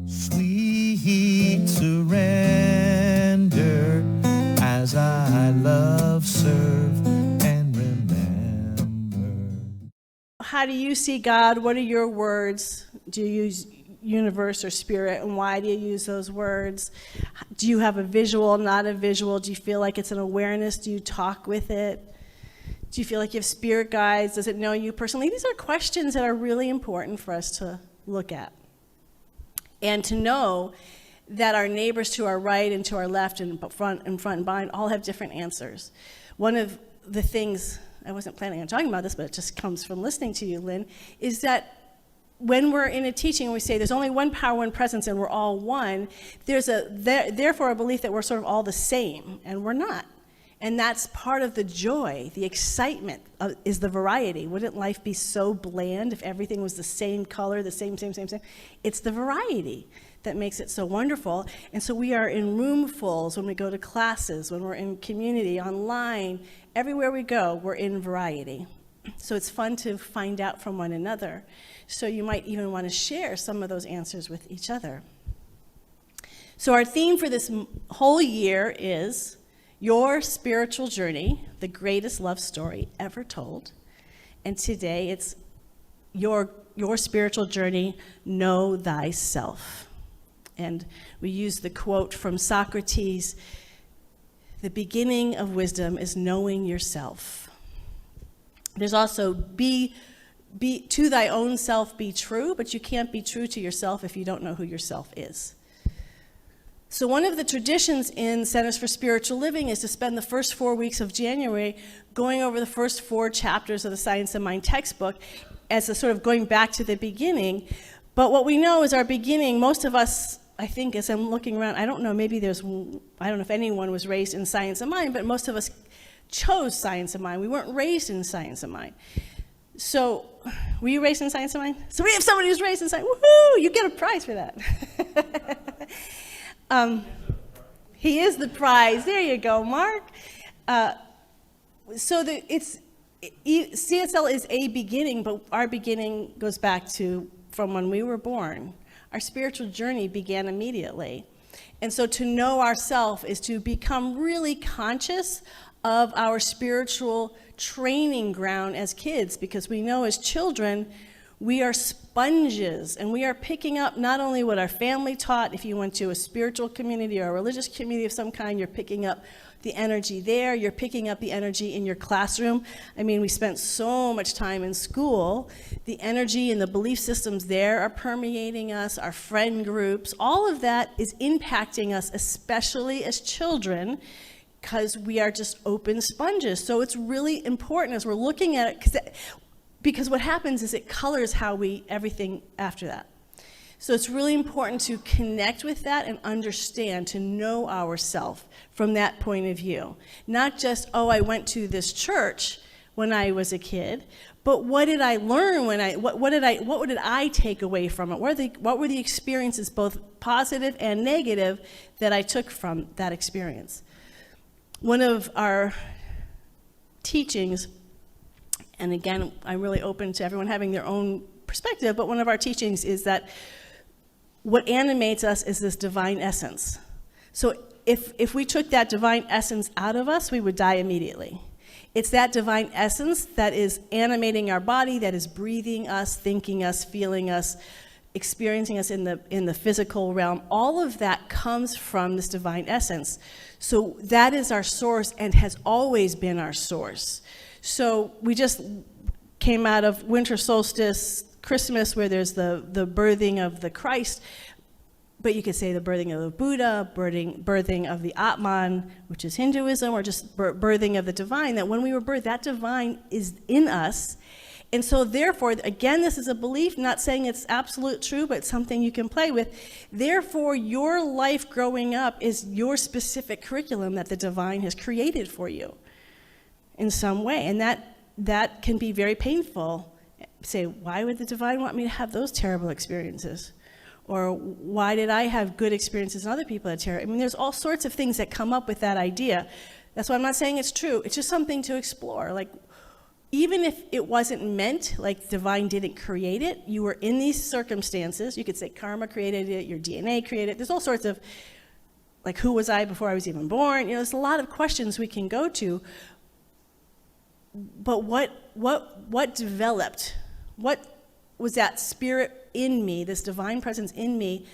Sweet surrender as I love, serve, and remember. How do you see God? What are your words? Do you use universe or spirit, and why do you use those words? Do you have a visual, not a visual? Do you feel like it's an awareness? Do you talk with it? Do you feel like you have spirit guides? Does it know you personally? These are questions that are really important for us to look at. And to know that our neighbors to our right and to our left and front and behind all have different answers. One of the things, I wasn't planning on talking about this, but it just comes from listening to you, Lynn, is that when we're in a teaching and we say there's only one power, one presence, and we're all one, there's therefore a belief that we're sort of all the same, and we're not. And that's part of the joy, the excitement is the variety. Wouldn't life be so bland if everything was the same color, the same? It's the variety that makes it so wonderful. And so we are in roomfuls when we go to classes, when we're in community, online, everywhere we go, we're in variety. So it's fun to find out from one another. So you might even want to share some of those answers with each other. So our theme for this whole year is your spiritual journey, the greatest love story ever told. And today it's your spiritual journey, know thyself. And we use the quote from Socrates, the beginning of wisdom is knowing yourself. There's also be to thy own self be true, but you can't be true to yourself if you don't know who yourself is. So one of the traditions in Centers for Spiritual Living is to spend the first 4 weeks of January going over the first 4 chapters of the Science of Mind textbook as a sort of going back to the beginning. But what we know is our beginning, most of us, I think, as I'm looking around, I don't know, maybe I don't know if anyone was raised in Science of Mind, but most of us chose Science of Mind. We weren't raised in Science of Mind. So, were you raised in Science of Mind? So we have somebody who's raised in Science, woohoo, you get a prize for that. He is the prize. There you go, Mark. CSL is a beginning, but our beginning goes back to from when we were born. Our spiritual journey began immediately. And so to know ourselves is to become really conscious of our spiritual training ground as kids, because we know as children, we are sponges, and we are picking up not only what our family taught. If you went to a spiritual community or a religious community of some kind, you're picking up the energy there. You're picking up the energy in your classroom. I mean, we spent so much time in school. The energy and the belief systems there are permeating us, our friend groups. All of that is impacting us, especially as children, because we are just open sponges. So it's really important as we're looking at it, because what happens is it colors everything after that. So it's really important to connect with that and understand, to know ourselves from that point of view. Not just, oh, I went to this church when I was a kid, but what did I learn what did I take away from it? What were the experiences, both positive and negative, that I took from that experience? One of our teachings, and again, I'm really open to everyone having their own perspective, but one of our teachings is that what animates us is this divine essence. So if we took that divine essence out of us, we would die immediately. It's that divine essence that is animating our body, that is breathing us, thinking us, feeling us, experiencing us in the physical realm. All of that comes from this divine essence. So that is our source and has always been our source. So we just came out of winter solstice, Christmas, where there's the birthing of the Christ, but you could say the birthing of the Buddha, birthing of the Atman, which is Hinduism, or just birthing of the divine, that when we were birthed, that divine is in us. And so therefore, again, this is a belief, not saying it's absolute true, but something you can play with. Therefore, your life growing up is your specific curriculum that the divine has created for you in some way. And that can be very painful. Say, why would the divine want me to have those terrible experiences? Or why did I have good experiences and other people had terrible? I mean, there's all sorts of things that come up with that idea. That's why I'm not saying it's true. It's just something to explore. Like, even if it wasn't meant, like divine didn't create it, you were in these circumstances. You could say karma created it, your DNA created it. There's all sorts of, like, who was I before I was even born? You know, there's a lot of questions we can go to. But what developed? What was that spirit in me, this divine presence in me?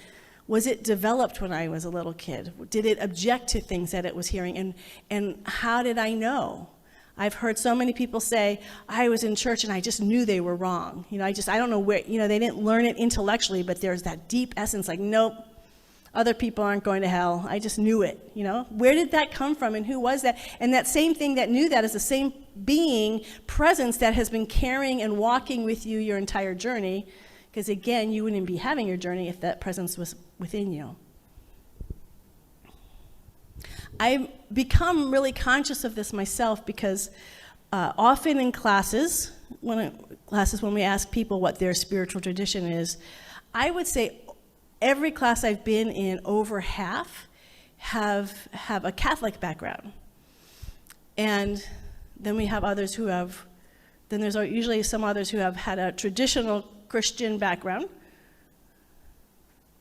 Was it developed when I was a little kid? Did it object to things that it was hearing? And how did I know? I've heard so many people say, I was in church and I just knew they were wrong. You know, I don't know where, you know, they didn't learn it intellectually, but there's that deep essence, like, nope, other people aren't going to hell. I just knew it, you know? Where did that come from and who was that? And that same thing that knew that is the same being, presence that has been carrying and walking with you your entire journey. Because again, you wouldn't be having your journey if that presence was within you. I've become really conscious of this myself because often in classes, when we ask people what their spiritual tradition is, I would say every class I've been in, over half have a Catholic background. And then we have others who have, then there's usually some others who have had a traditional Christian background,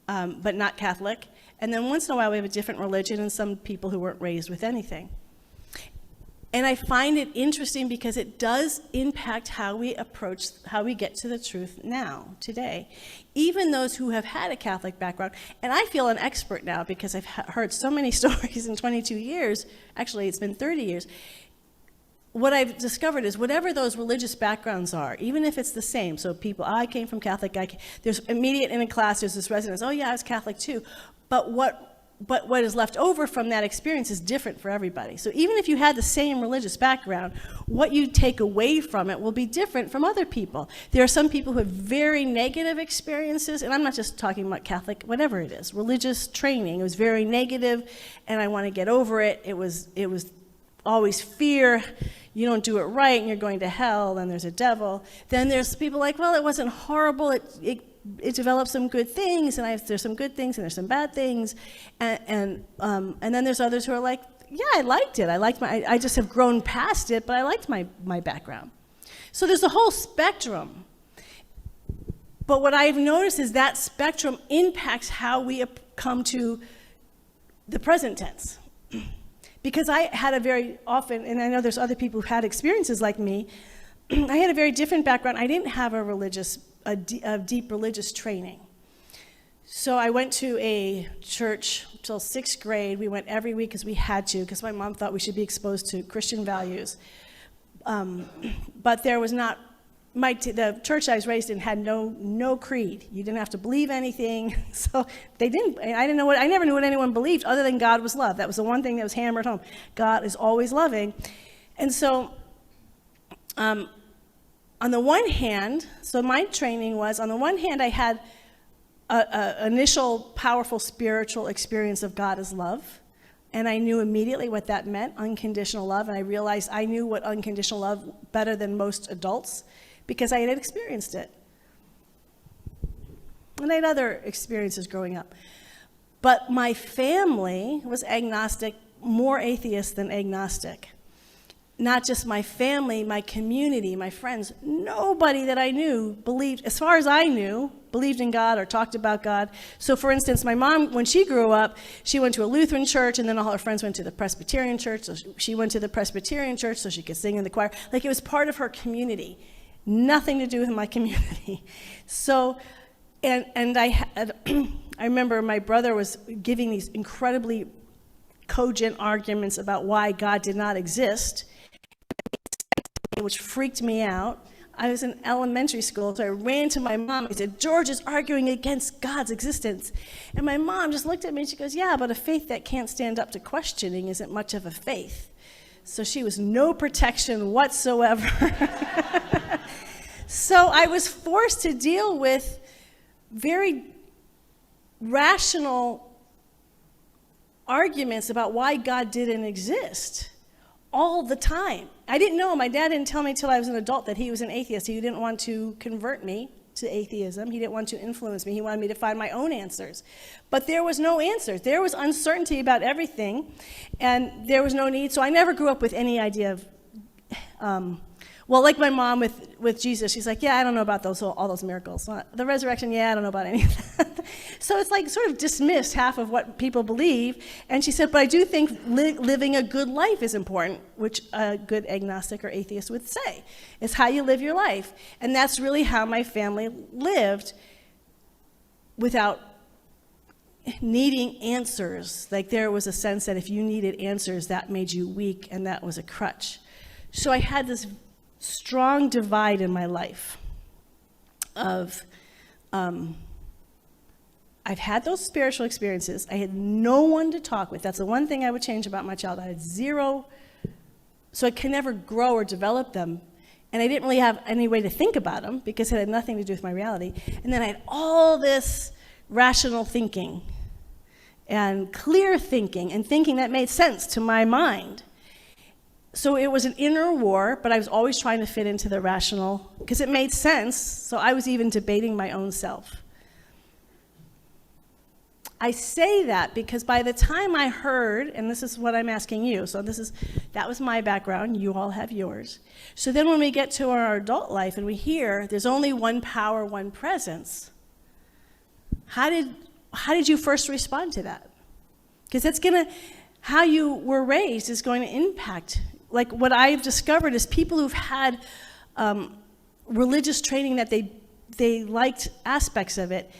but not Catholic. And then once in a while we have a different religion and some people who weren't raised with anything. And I find it interesting because it does impact how we get to the truth now, today. Even those who have had a Catholic background, and I feel an expert now because I've heard so many stories in 22 years, actually it's been 30 years. What I've discovered is whatever those religious backgrounds are, even if it's the same, so people, I came from Catholic, there's immediate in a class, there's this resonance, oh yeah, I was Catholic too. But what is left over from that experience is different for everybody. So even if you had the same religious background, what you take away from it will be different from other people. There are some people who have very negative experiences, and I'm not just talking about Catholic, whatever it is, religious training. It was very negative, and I want to get over it. It was always fear. You don't do it right, and you're going to hell, and there's a devil. Then there's people like, well, it wasn't horrible. It developed some good things, and there's some good things, and there's some bad things. And then there's others who are like, yeah, I liked it. I just have grown past it, but I liked my background. So there's a whole spectrum. But what I've noticed is that spectrum impacts how we come to the present tense. Because I had a very often, and I know there's other people who've had experiences like me, I had a very different background. I didn't have a deep religious training. So I went to a church till 6th grade. We went every week because we had to, because my mom thought we should be exposed to Christian values. But there was not, the church I was raised in had no creed. You didn't have to believe anything. So I never knew what anyone believed other than God was love. That was the one thing that was hammered home. God is always loving. And so, on the one hand, so my training was, on the one hand, I had an initial powerful spiritual experience of God as love, and I knew immediately what that meant, unconditional love, and I realized I knew what unconditional love better than most adults because I had experienced it. And I had other experiences growing up. But my family was agnostic, more atheist than agnostic. Not just my family, my community, my friends, nobody that I knew believed, as far as I knew, believed in God or talked about God. So for instance, my mom, when she grew up, she went to a Lutheran church, and then all her friends went to the Presbyterian church, so she went to the Presbyterian church so she could sing in the choir. Like, it was part of her community. Nothing to do with my community. So, and I had, I remember my brother was giving these incredibly cogent arguments about why God did not exist, which freaked me out. I was in elementary school, so I ran to my mom. I said, George is arguing against God's existence. And my mom just looked at me and she goes, yeah, but a faith that can't stand up to questioning isn't much of a faith. So she was no protection whatsoever. So I was forced to deal with very rational arguments about why God didn't exist all the time. I didn't know. My dad didn't tell me until I was an adult that he was an atheist. He didn't want to convert me to atheism. He didn't want to influence me. He wanted me to find my own answers. But there was no answers. There was uncertainty about everything, and there was no need. So I never grew up with any idea of Well, like my mom with Jesus, she's like, yeah, I don't know about all those miracles. The resurrection, yeah, I don't know about any of that. So it's like sort of dismissed half of what people believe. And she said, but I do think living a good life is important, which a good agnostic or atheist would say. It's how you live your life. And that's really how my family lived without needing answers. Like there was a sense that if you needed answers, that made you weak, and that was a crutch. So I had this strong divide in my life of, I've had those spiritual experiences. I had no one to talk with. That's the one thing I would change about my child. I had zero, so I could never grow or develop them. And I didn't really have any way to think about them because it had nothing to do with my reality. And then I had all this rational thinking and clear thinking and thinking that made sense to my mind. So it was an inner war, but I was always trying to fit into the rational because it made sense. So I was even debating my own self. I say that because by the time I heard, and this is what I'm asking you, so that was my background, you all have yours. So then when we get to our adult life and we hear there's only one power, one presence, how did you first respond to that? Because how you were raised is going to impact. Like what I've discovered is people who've had religious training that they liked aspects of it,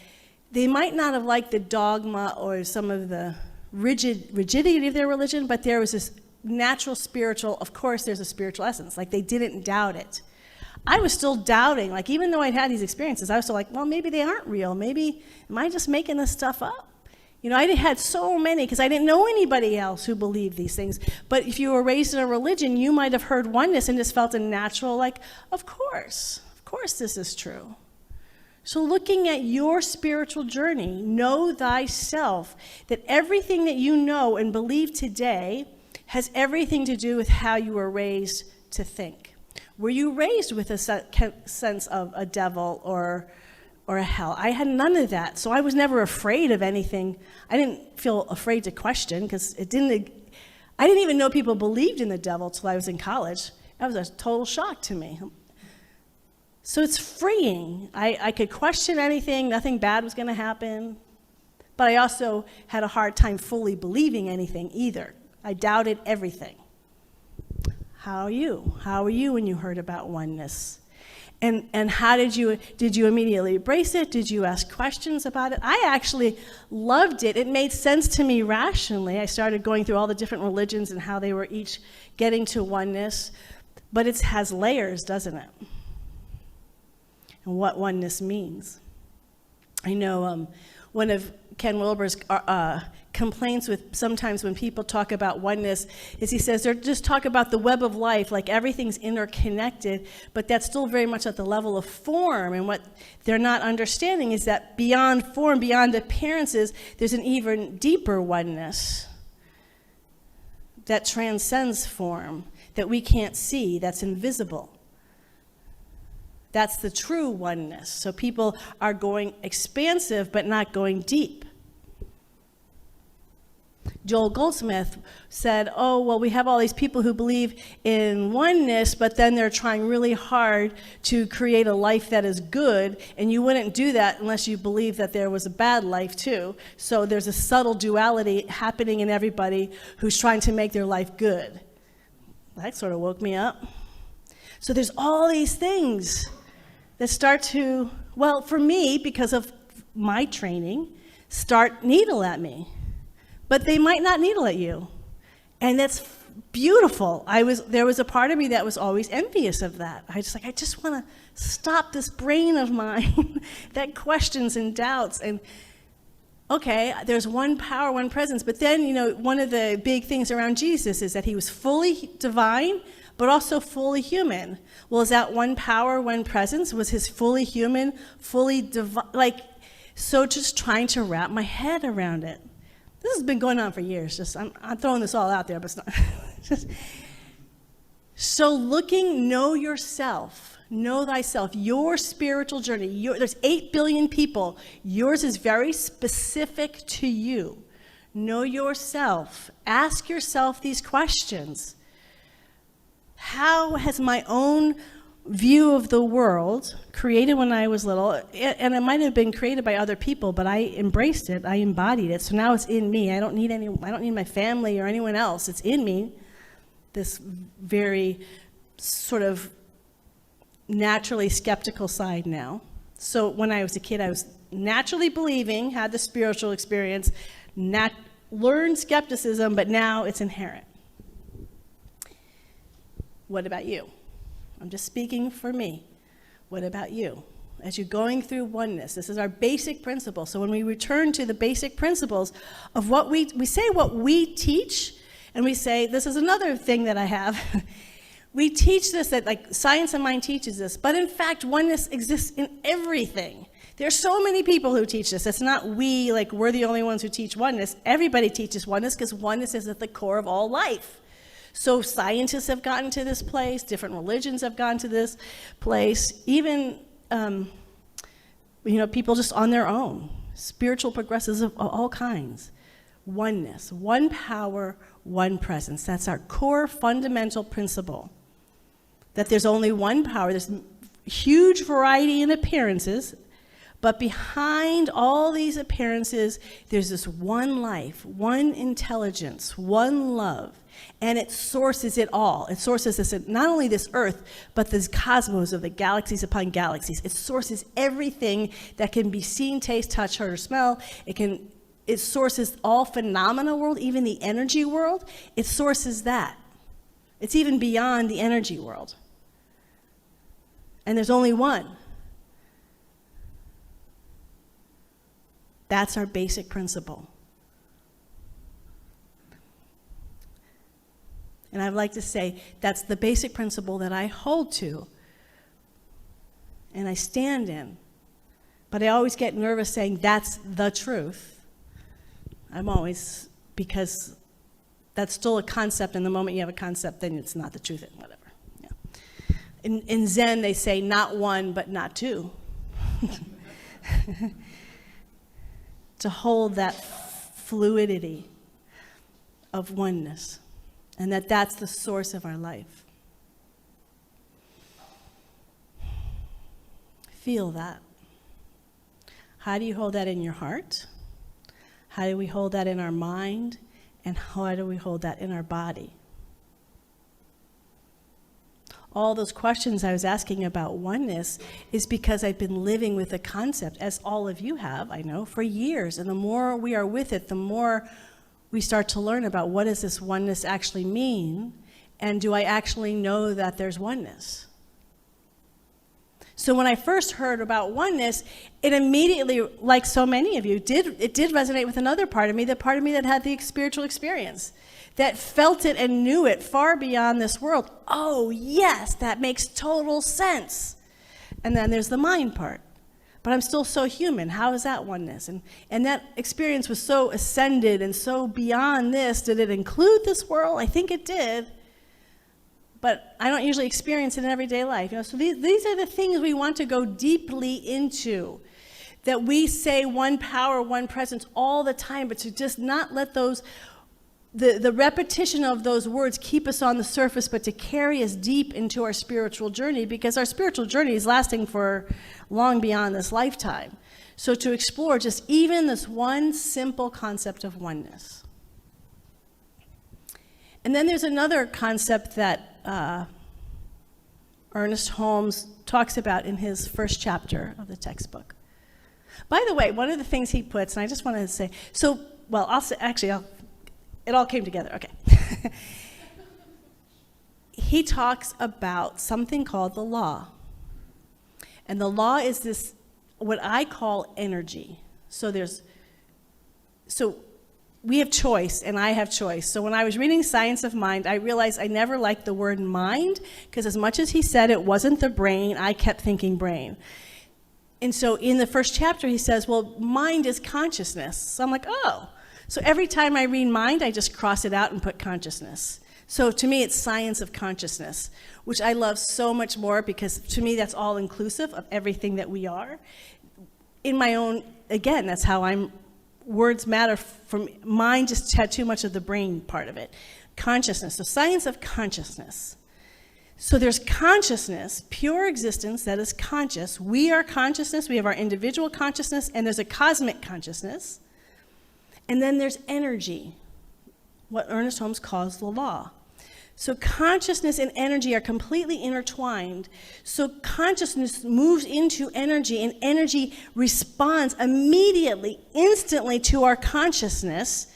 they might not have liked the dogma or some of the rigidity of their religion, but there was this natural spiritual, of course there's a spiritual essence, like they didn't doubt it. I was still doubting, like even though I'd had these experiences, I was still like, well, maybe they aren't real. Maybe, am I just making this stuff up? You know, I had so many, because I didn't know anybody else who believed these things. But if you were raised in a religion, you might have heard oneness and just felt a natural, like, of course this is true. So looking at your spiritual journey, know thyself, that everything that you know and believe today has everything to do with how you were raised to think. Were you raised with a sense of a devil or a hell? I had none of that, so I was never afraid of anything. I didn't feel afraid to question, because I didn't even know people believed in the devil till I was in college. That was a total shock to me. So it's freeing. I could question anything, nothing bad was going to happen, but I also had a hard time fully believing anything either. I doubted everything. How are you? How were you when you heard about oneness? And how did you immediately embrace it? Did you ask questions about it? I actually loved it. It made sense to me rationally. I started going through all the different religions and how they were each getting to oneness, but it has layers, doesn't it? And what oneness means. I know one of Ken Wilber's complaints with sometimes when people talk about oneness is he says they're just talk about the web of life, like everything's interconnected, but that's still very much at the level of form. And what they're not understanding is that beyond form, beyond appearances, there's an even deeper oneness that transcends form, that we can't see, that's invisible. That's the true oneness. So people are going expansive, but not going deep. Joel Goldsmith said, oh, well, we have all these people who believe in oneness, but then they're trying really hard to create a life that is good, and you wouldn't do that unless you believe that there was a bad life too. So there's a subtle duality happening in everybody who's trying to make their life good. That sort of woke me up. So there's all these things that start to, well, for me, because of my training, start needle at me. But they might not needle at you. And that's beautiful. There was a part of me that was always envious of that. I just want to stop this brain of mine that questions and doubts. And okay, there's one power, one presence. But then, you know, one of the big things around Jesus is that he was fully divine, but also fully human. Well, is that one power, one presence? Was his fully human, fully divine? Like, so just trying to wrap my head around it. This has been going on for years. I'm throwing this all out there, but it's not. So know yourself, know thyself, your spiritual journey. There's 8 billion people. Yours is very specific to you. Know yourself. Ask yourself these questions. How has my own view of the world, created when I was little, and it might have been created by other people, but I embraced it, I embodied it, so now it's in me. I don't need my family or anyone else. It's in me, this very sort of naturally skeptical side now. So when I was a kid, I was naturally believing, had the spiritual experience, learned skepticism, but now it's inherent. What about you? I'm just speaking for me. What about you? As you're going through oneness, this is our basic principle. So when we return to the basic principles of what we say what we teach, and we say, this is another thing that I have. We teach this, that like Science of Mind teaches this, but in fact, oneness exists in everything. There are so many people who teach this. It's not we're the only ones who teach oneness. Everybody teaches oneness because oneness is at the core of all life. So scientists have gotten to this place, different religions have gotten to this place, even people just on their own, spiritual progressives of all kinds. Oneness, one power, one presence. That's our core fundamental principle, that there's only one power. There's huge variety in appearances, but behind all these appearances, there's this one life, one intelligence, one love. And it sources it all. It sources this, not only this earth, but this cosmos of the galaxies upon galaxies. It sources everything that can be seen, taste, touch, heard, or smell. It sources all phenomena world, even the energy world. It sources that. It's even beyond the energy world. And there's only one. That's our basic principle. And I'd like to say that's the basic principle that I hold to and I stand in. But I always get nervous saying that's the truth. Because that's still a concept, and the moment you have a concept, then it's not the truth, and whatever. Yeah. In Zen, they say not one, but not two. To hold that fluidity of oneness. And that's the source of our life. Feel that. How do you hold that in your heart? How do we hold that in our mind? And how do we hold that in our body? All those questions I was asking about oneness is because I've been living with the concept, as all of you have, I know, for years. And the more we are with it, the more we start to learn about what does this oneness actually mean, and do I actually know that there's oneness? So when I first heard about oneness, it immediately, like so many of you, did resonate with another part of me, the part of me that had the spiritual experience, that felt it and knew it far beyond this world. Oh, yes, that makes total sense. And then there's the mind part. But I'm still so human. How is that oneness? And that experience was so ascended and so beyond this. Did it include this world? I think it did. But I don't usually experience it in everyday life. So these are the things we want to go deeply into. That we say one power, one presence all the time, but to just not let those, the repetition of those words keep us on the surface, but to carry us deep into our spiritual journey, because our spiritual journey is lasting for long beyond this lifetime. So to explore just even this one simple concept of oneness. And then there's another concept that Ernest Holmes talks about in his first chapter of the textbook. By the way, one of the things he puts, and I just wanted to say, it all came together, okay. He talks about something called the law. And the law is this, what I call energy. So we have choice, and I have choice. So when I was reading Science of Mind, I realized I never liked the word mind, because as much as he said it wasn't the brain, I kept thinking brain. And so in the first chapter, he says, well, mind is consciousness. So I'm like, oh. So every time I read mind, I just cross it out and put consciousness. So to me, it's science of consciousness, which I love so much more, because to me, that's all inclusive of everything that we are. In my own, again, that's how words matter. From mind just had too much of the brain part of it. Consciousness, so science of consciousness. So there's consciousness, pure existence that is conscious. We are consciousness. We have our individual consciousness, and there's a cosmic consciousness. And then there's energy, what Ernest Holmes calls the law. So consciousness and energy are completely intertwined. So consciousness moves into energy, and energy responds immediately, instantly to our consciousness.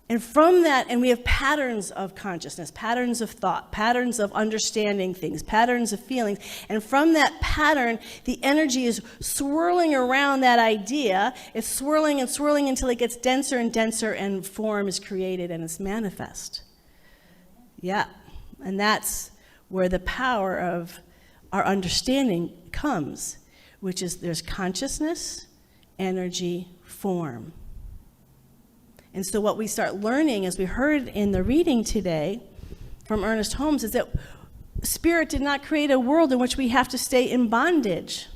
And from that, and we have patterns of consciousness, patterns of thought, patterns of understanding things, patterns of feelings. And from that pattern, the energy is swirling around that idea. It's swirling and swirling until it gets denser and denser, and form is created and it's manifest. Yeah, and that's where the power of our understanding comes, which is there's consciousness, energy, form. And so what we start learning, as we heard in the reading today from Ernest Holmes, is that Spirit did not create a world in which we have to stay in bondage.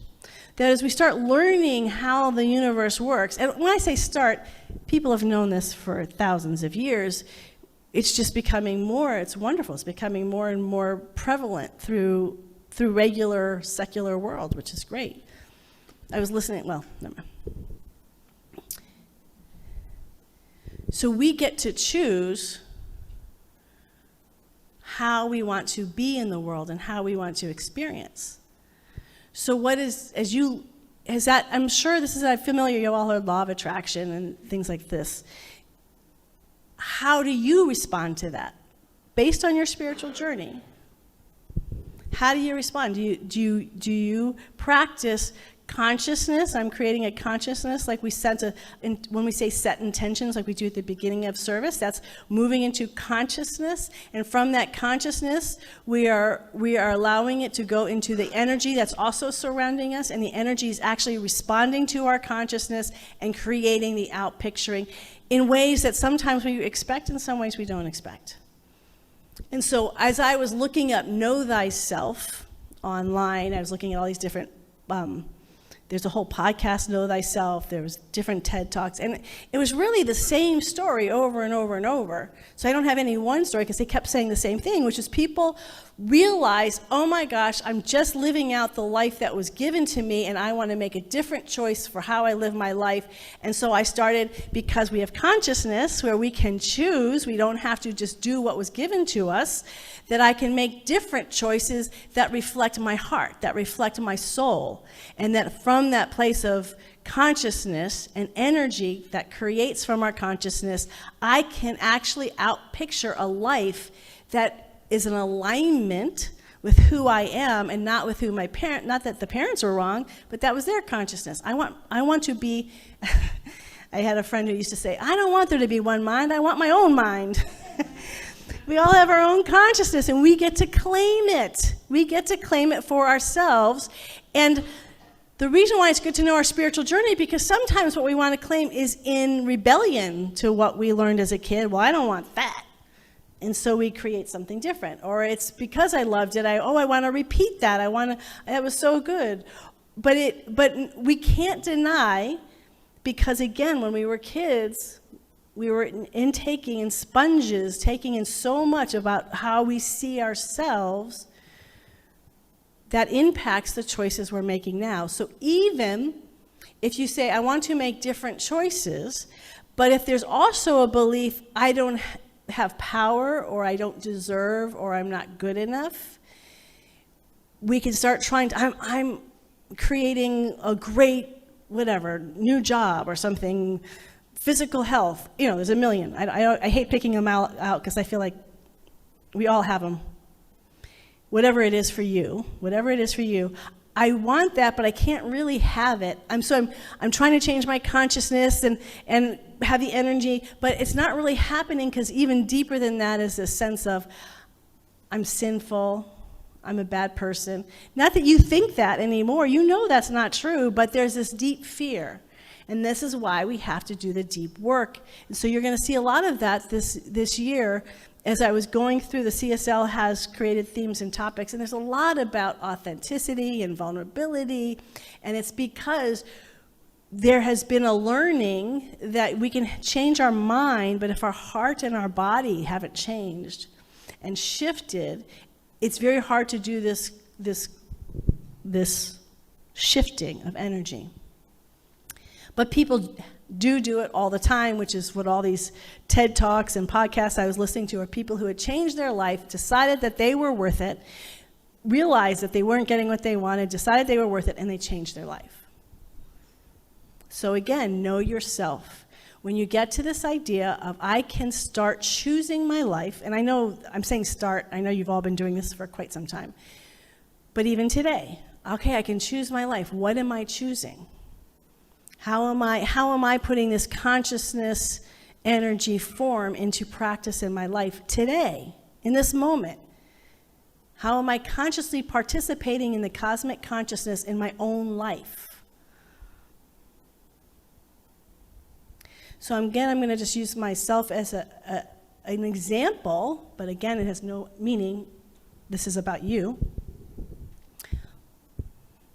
That as we start learning how the universe works, and when I say start, people have known this for thousands of years, it's just becoming more, it's wonderful, it's becoming more and more prevalent through regular secular world, which is great. I was listening, well, never mind. So we get to choose how we want to be in the world and how we want to experience. So what is, I'm sure this is familiar, you all heard law of attraction and things like this. How do you respond to that? Based on your spiritual journey, how do you respond? Do you practice consciousness? I'm creating a consciousness, like we when we say set intentions, like we do at the beginning of service, that's moving into consciousness. And from that consciousness, we are allowing it to go into the energy that's also surrounding us, and the energy is actually responding to our consciousness and creating the out picturing in ways that sometimes we expect, in some ways we don't expect. And so as I was looking up Know Thyself online, I was looking at all these different there's a whole podcast, Know Thyself. There was different TED Talks. And it was really the same story over and over and over. So I don't have any one story because they kept saying the same thing, which is people realize, oh my gosh, I'm just living out the life that was given to me, and I want to make a different choice for how I live my life. And so I started, because we have consciousness where we can choose, we don't have to just do what was given to us, that I can make different choices that reflect my heart, that reflect my soul. And that from that place of consciousness and energy that creates from our consciousness, I can actually outpicture a life that is an alignment with who I am and not with who my parent, not that the parents were wrong, but that was their consciousness. I want to be, I had a friend who used to say, I don't want there to be one mind, I want my own mind. We all have our own consciousness, and we get to claim it. We get to claim it for ourselves. And the reason why it's good to know our spiritual journey, because sometimes what we want to claim is in rebellion to what we learned as a kid. Well, I don't want that. And so we create something different. Or it's because I loved it, I want to repeat that. That was so good. But we can't deny, because again, when we were kids, we were intaking and sponges, taking in so much about how we see ourselves that impacts the choices we're making now. So even if you say, I want to make different choices, but if there's also a belief, I don't have power, or I don't deserve, or I'm not good enough, we can start trying to, I'm creating a great, whatever, new job or something, physical health, there's a million. I hate picking them out because I feel like we all have them. Whatever it is for you, I want that, but I can't really have it. I'm trying to change my consciousness and have the energy, but it's not really happening, because even deeper than that is this sense of I'm sinful, I'm a bad person. Not that you think that anymore, that's not true, but there's this deep fear. And this is why we have to do the deep work. And so you're going to see a lot of that this year. As I was going through, the CSL has created themes and topics, and there's a lot about authenticity and vulnerability, and it's because there has been a learning that we can change our mind, but if our heart and our body haven't changed and shifted, it's very hard to do this shifting of energy. But people do it all the time, which is what all these TED Talks and podcasts I was listening to are people who had changed their life, decided that they were worth it, realized that they weren't getting what they wanted, decided they were worth it, and they changed their life. So again, know yourself. When you get to this idea of I can start choosing my life, and I know I'm saying start, I know you've all been doing this for quite some time, but even today, okay, I can choose my life. What am I choosing? How am I putting this consciousness energy form into practice in my life today, in this moment? How am I consciously participating in the cosmic consciousness in my own life? So again, I'm going to just use myself as an example, but again, it has no meaning. This is about you.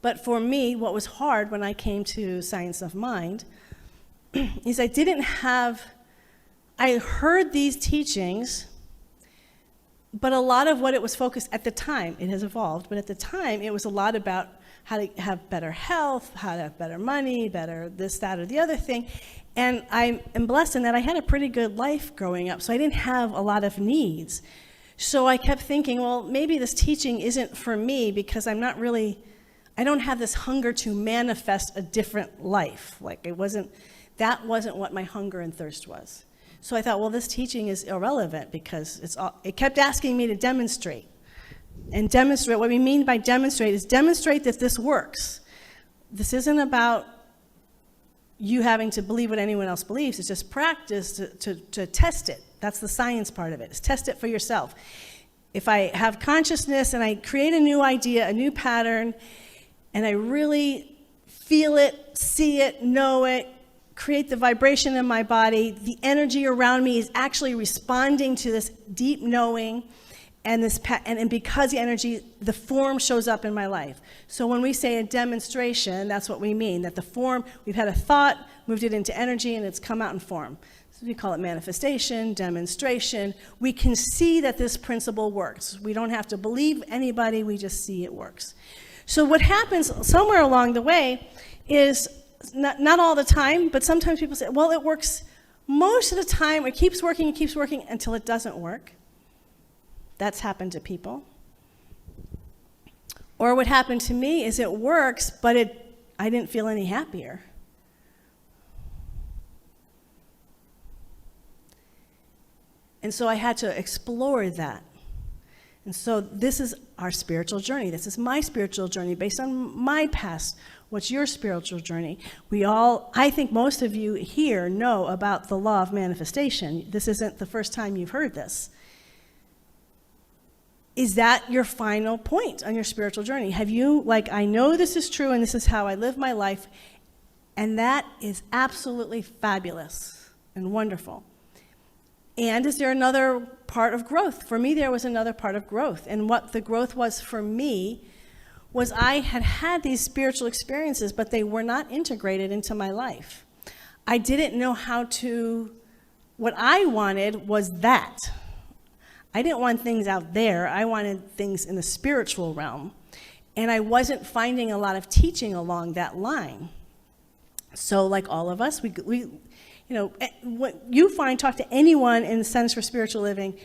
But for me, what was hard when I came to Science of Mind is I heard these teachings, but a lot of what it was focused at the time, it has evolved, but at the time it was a lot about how to have better health, how to have better money, better this, that, or the other thing. And I am blessed in that I had a pretty good life growing up, so I didn't have a lot of needs. So I kept thinking, well, maybe this teaching isn't for me because I don't have this hunger to manifest a different life. Like that wasn't what my hunger and thirst was. So I thought, well, this teaching is irrelevant because it kept asking me to demonstrate. And demonstrate, what we mean by demonstrate is demonstrate that this works. This isn't about you having to believe what anyone else believes. It's just practice to test it. That's the science part of it, is test it for yourself. If I have consciousness and I create a new idea, a new pattern, and I really feel it, see it, know it, create the vibration in my body, the energy around me is actually responding to this deep knowing, and because the energy, the form shows up in my life. So when we say a demonstration, that's what we mean, that the form, we've had a thought, moved it into energy, and it's come out in form. So we call it manifestation, demonstration. We can see that this principle works. We don't have to believe anybody, we just see it works. So what happens somewhere along the way is, not all the time, but sometimes people say, well, it works most of the time, it keeps working until it doesn't work. That's happened to people. Or what happened to me is it works, but I didn't feel any happier. And so I had to explore that. And so this is our spiritual journey. This is my spiritual journey based on my past. What's your spiritual journey? I think most of you here know about the law of manifestation. This isn't the first time you've heard this. Is that your final point on your spiritual journey? Have you, I know this is true and this is how I live my life, and that is absolutely fabulous and wonderful. And is there another part of growth? For me, there was another part of growth. And what the growth was for me was I had these spiritual experiences, but they were not integrated into my life. I didn't know what I wanted was that. I didn't want things out there. I wanted things in the spiritual realm. And I wasn't finding a lot of teaching along that line. So like all of us, what you find, talk to anyone in the Centers for Spiritual Living,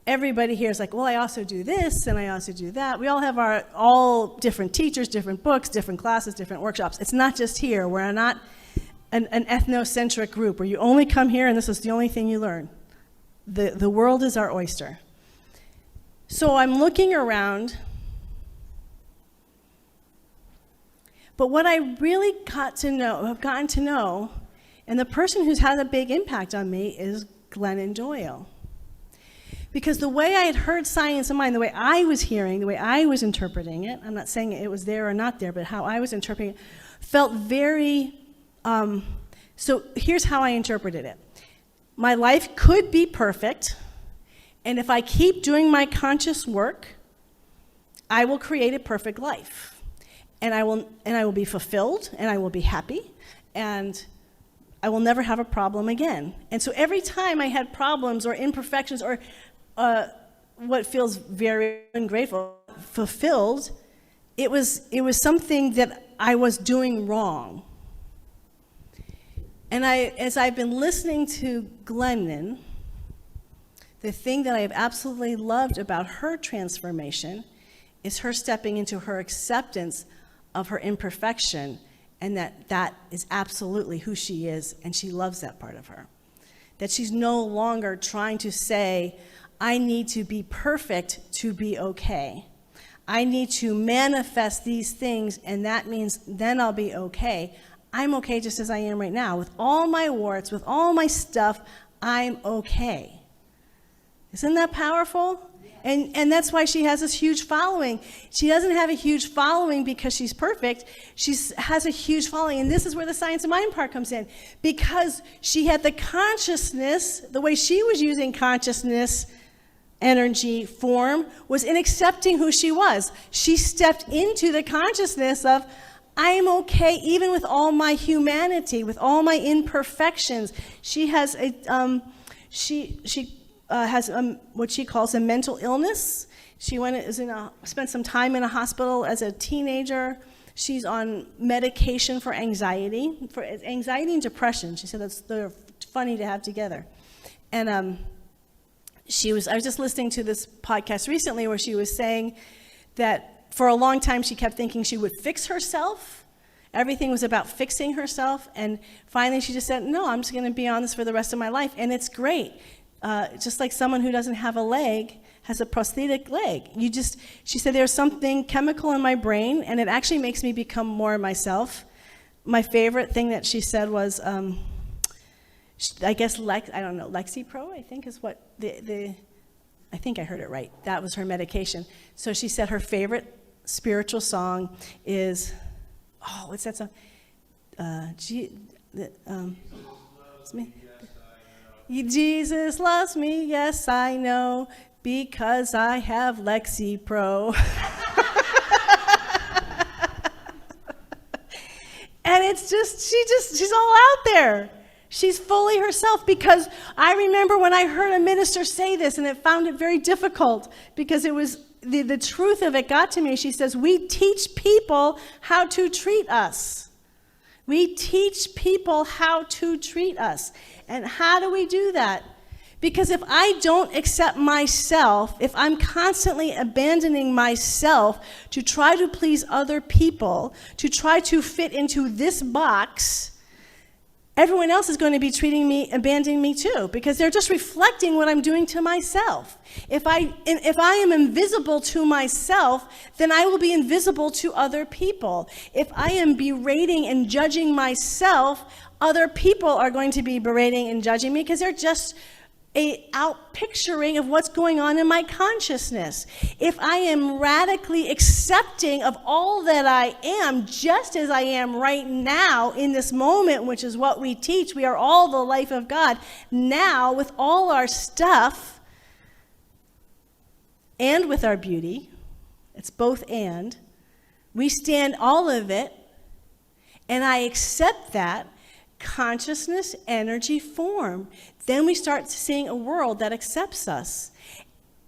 everybody here is like, well, I also do this and I also do that. We all have all different teachers, different books, different classes, different workshops. It's not just here. We're not an ethnocentric group where you only come here and this is the only thing you learn. The world is our oyster. So I'm looking around, but what I really have gotten to know, and the person who's had a big impact on me is Glennon Doyle. Because the way I had heard Science of Mind, the way I was hearing, the way I was interpreting it, I'm not saying it was there or not there, but how I was interpreting it, felt very, so here's how I interpreted it. My life could be perfect, and if I keep doing my conscious work, I will create a perfect life. And I will be fulfilled, and I will be happy, and I will never have a problem again. And so every time I had problems or imperfections or what feels very ungrateful, fulfilled. It was something that I was doing wrong. And as I've been listening to Glennon, the thing that I have absolutely loved about her transformation is her stepping into her acceptance of her imperfection, and that is absolutely who she is, and she loves that part of her. That she's no longer trying to say, I need to be perfect to be okay. I need to manifest these things, and that means then I'll be okay. I'm okay just as I am right now. With all my warts, with all my stuff, I'm okay. Isn't that powerful? And that's why she has this huge following. She doesn't have a huge following because she's perfect. She has a huge following. And this is where the science of mind part comes in. Because she had the consciousness, the way she was using consciousness, energy, form, was in accepting who she was. She stepped into the consciousness of, I'm okay even with all my humanity, with all my imperfections. She has what she calls a mental illness. She spent some time in a hospital as a teenager. She's on medication for anxiety and depression. She said they're funny to have together. And I was just listening to this podcast recently where she was saying that for a long time she kept thinking she would fix herself. Everything was about fixing herself. And finally she just said, no, I'm just going to be on this for the rest of my life. And it's great. Just like someone who doesn't have a leg has a prosthetic leg. She said, there's something chemical in my brain, and it actually makes me become more myself. My favorite thing that she said was, I guess, Lexipro, I think is what I think I heard it right. That was her medication. So she said her favorite spiritual song is, what's that song? It's me. Jesus loves me, yes I know, because I have Lexipro. And it's she's all out there. She's fully herself, because I remember when I heard a minister say this, and it found it very difficult, because it was, the truth of it got to me. She says, we teach people how to treat us. We teach people how to treat us. And how do we do that? Because if I don't accept myself, if I'm constantly abandoning myself to try to please other people, to try to fit into this box, everyone else is going to be abandoning me too, because they're just reflecting what I'm doing to myself. If I am invisible to myself, then I will be invisible to other people. If I am berating and judging myself, other people are going to be berating and judging me, because they're just out picturing of what's going on in my consciousness. If I am radically accepting of all that I am, just as I am right now in this moment, which is what we teach, we are all the life of God now, with all our stuff and with our beauty. It's both and. We stand all of it, and I accept that consciousness, energy, form. Then we start seeing a world that accepts us.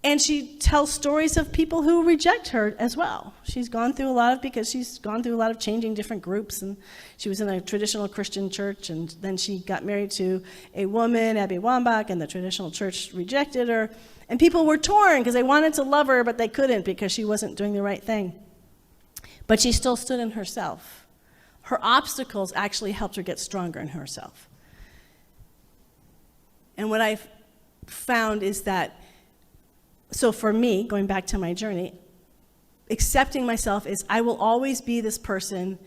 And she tells stories of people who reject her as well. She's gone through a lot of changing different groups, and she was in a traditional Christian church, and then she got married to a woman, Abby Wambach, and the traditional church rejected her. And people were torn because they wanted to love her, but they couldn't because she wasn't doing the right thing. But she still stood in herself. Her obstacles actually helped her get stronger in herself. And what I've found is that, so for me, going back to my journey, accepting myself is I will always be this person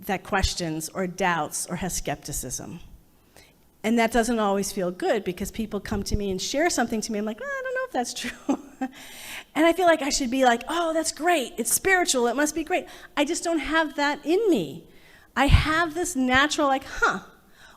that questions or doubts or has skepticism. And that doesn't always feel good, because people come to me and share something to me. I'm like, I don't know if that's true. And I feel like I should be like, oh, that's great. It's spiritual. It must be great. I just don't have that in me. I have this natural,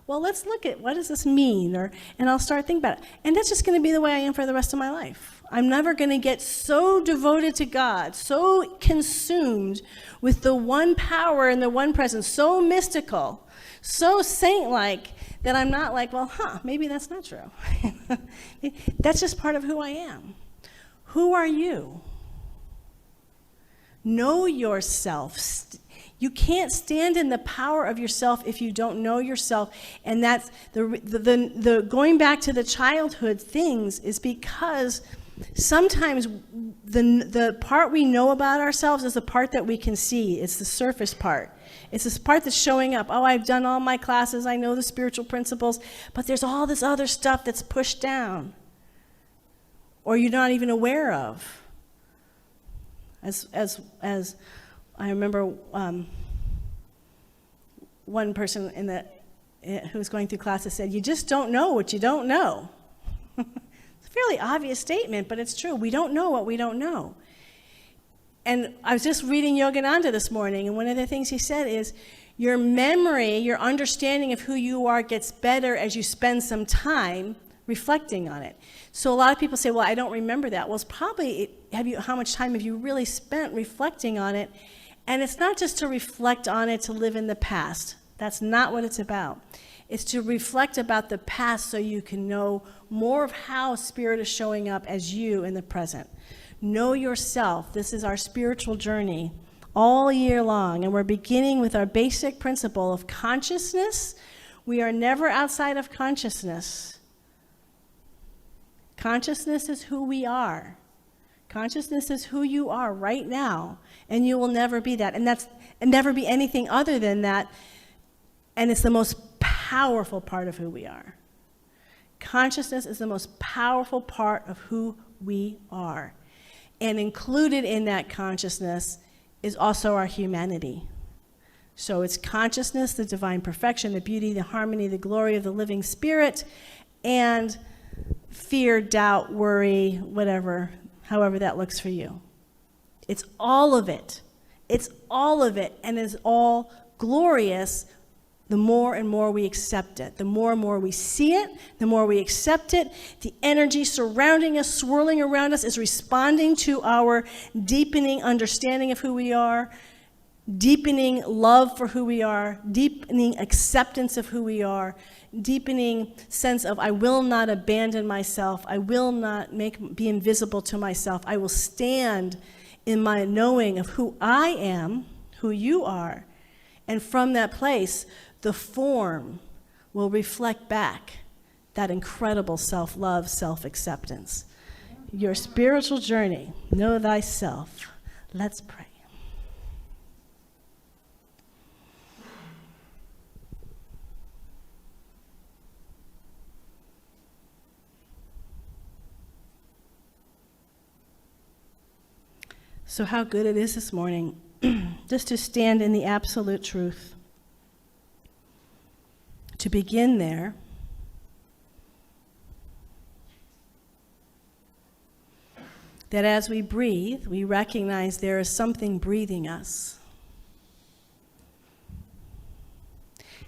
well, let's look at what does this mean? And I'll start thinking about it. And that's just going to be the way I am for the rest of my life. I'm never going to get so devoted to God, so consumed with the one power and the one presence, so mystical, so saint-like, that I'm not like, maybe that's not true. That's just part of who I am. Who are you? Know yourself. You can't stand in the power of yourself if you don't know yourself. And that's the going back to the childhood things is because sometimes the part we know about ourselves is the part that we can see. It's the surface part. It's this part that's showing up. Oh, I've done all my classes. I know the spiritual principles. But there's all this other stuff that's pushed down or you're not even aware of. As I remember one person who was going through classes said, you just don't know what you don't know. It's a fairly obvious statement, but it's true. We don't know what we don't know. And I was just reading Yogananda this morning, and one of the things he said is, your memory, your understanding of who you are gets better as you spend some time reflecting on it. So a lot of people say, well, I don't remember that. Well, it's probably, how much time have you really spent reflecting on it? And it's not just to reflect on it to live in the past. That's not what it's about. It's to reflect about the past so you can know more of how Spirit is showing up as you in the present. Know yourself. This is our spiritual journey all year long. And we're beginning with our basic principle of consciousness. We are never outside of consciousness. Consciousness is who we are. Consciousness is who you are right now, and you will never be that. And never be anything other than that. And it's the most powerful part of who we are. Consciousness is the most powerful part of who we are. And included in that consciousness is also our humanity. So it's consciousness, the divine perfection, the beauty, the harmony, the glory of the living Spirit, and fear, doubt, worry, whatever, however that looks for you. It's all of it. It's all of it, and is all glorious the more and more we accept it. The more and more we see it, the more we accept it. The energy surrounding us, swirling around us, is responding to our deepening understanding of who we are, deepening love for who we are, deepening acceptance of who we are, deepening sense of I will not abandon myself, I will not be invisible to myself, I will stand in my knowing of who I am, who you are, and from that place, the form will reflect back that incredible self-love, self-acceptance. Your spiritual journey, know thyself. Let's pray. So how good it is this morning just to stand in the absolute truth. To begin there, that as we breathe, we recognize there is something breathing us.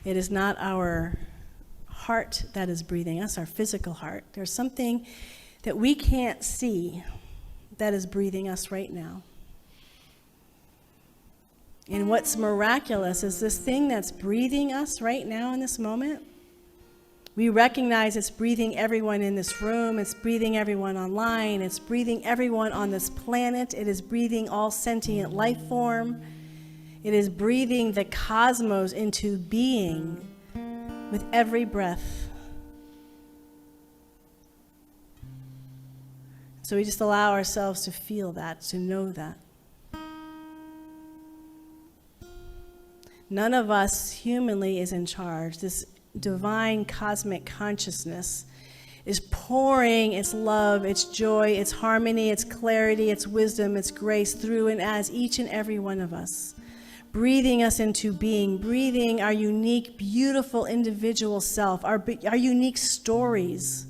It is not our heart that is breathing us, our physical heart. There's something that we can't see that is breathing us right now. And what's miraculous is this thing that's breathing us right now in this moment. We recognize it's breathing everyone in this room. It's breathing everyone online. It's breathing everyone on this planet. It is breathing all sentient life form. It is breathing the cosmos into being with every breath. So we just allow ourselves to feel that, to know that. None of us humanly is in charge. This divine cosmic consciousness is pouring its love, its joy, its harmony, its clarity, its wisdom, its grace through and as each and every one of us, breathing us into being, breathing our unique, beautiful individual self, our unique stories,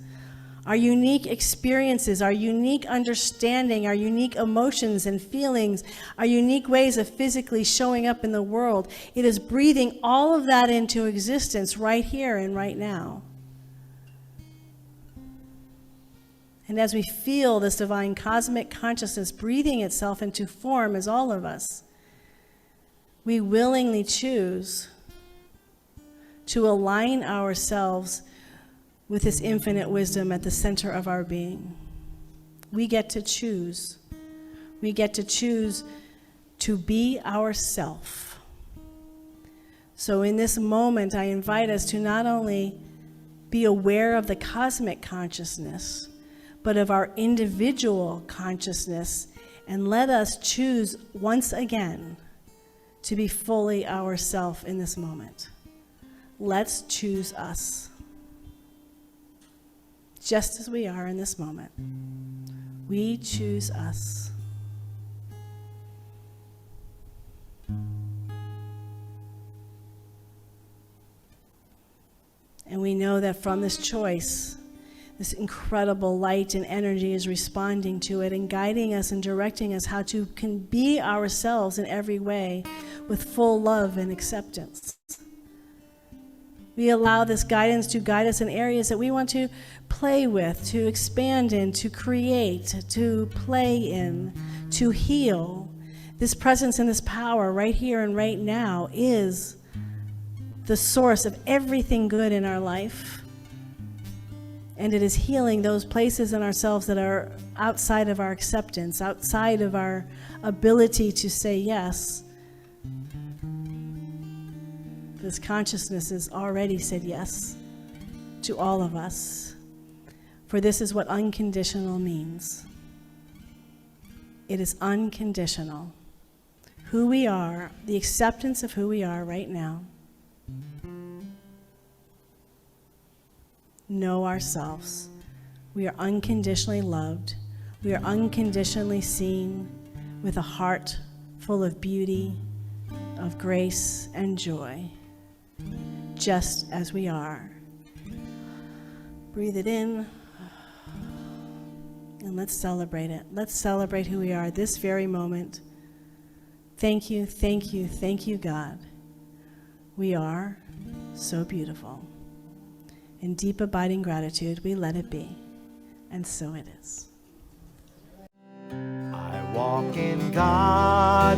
our unique experiences, our unique understanding, our unique emotions and feelings, our unique ways of physically showing up in the world. It is breathing all of that into existence right here and right now. And as we feel this divine cosmic consciousness breathing itself into form as all of us, we willingly choose to align ourselves with this infinite wisdom at the center of our being. We get to choose. We get to choose to be ourself. So in this moment, I invite us to not only be aware of the cosmic consciousness, but of our individual consciousness, and let us choose once again to be fully ourself in this moment. Let's choose us, just as we are in this moment. We choose us. And we know that from this choice, this incredible light and energy is responding to it and guiding us and directing us how to can be ourselves in every way with full love and acceptance. We allow this guidance to guide us in areas that we want to play with, to expand in, to create, to play in, to heal. This presence and this power right here and right now is the source of everything good in our life. And it is healing those places in ourselves that are outside of our acceptance, outside of our ability to say yes. This consciousness has already said yes to all of us. For this is what unconditional means. It is unconditional. Who we are, the acceptance of who we are right now. Know ourselves. We are unconditionally loved. We are unconditionally seen with a heart full of beauty, of grace and joy, just as we are. Breathe it in, and let's celebrate it. Let's celebrate who we are this very moment. Thank you, thank you, thank you, God. We are so beautiful. In deep abiding gratitude, we let it be, and so it is. I walk in God.